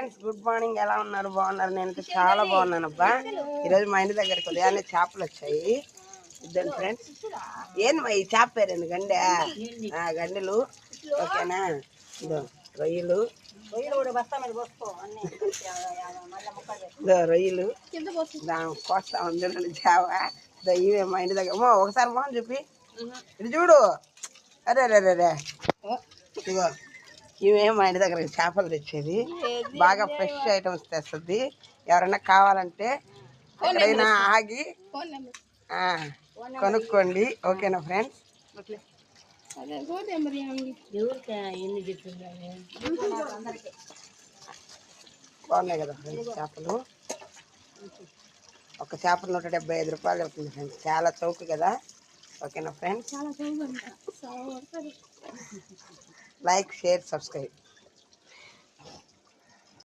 Friends, good morning. ఎలా ఉన్నారు? బాగున్నారు? నేనైతే చాలా బాగున్నాను అబ్బా. ఈరోజు మా ఇంటి దగ్గరికి ఉదయాన్నే చేపలు వచ్చాయి. ఇద్దండి ఫ్రెండ్స్. ఏంది ఈ చేప పేరు ఏంది? గండె గండెలు. ఓకేనా? ఇదో రొయ్యలు, రొయ్యలు కోస్తా ఉంది చేప. ఇవే మా ఇంటి దగ్గర. ఒకసారి మోహన్ చూపి, ఇది చూడు. అరే రే రే రే ఇగో ఇవే మా ఇంటి దగ్గర చేపలు తెచ్చేది. బాగా ఫ్రెష్ ఐటమ్స్ తెస్తుంది. ఎవరైనా కావాలంటే ఎక్కడైనా ఆగి కొనుక్కోండి. ఓకేనా ఫ్రెండ్స్? బాగున్నాయి కదా ఫ్రెండ్స్ చేపలు. ఒక చేప 175 రూపాయలు అవుతుంది ఫ్రెండ్స్. చాలా చౌక కదా. ఓకేనా ఫ్రెండ్స్? Like, share, subscribe.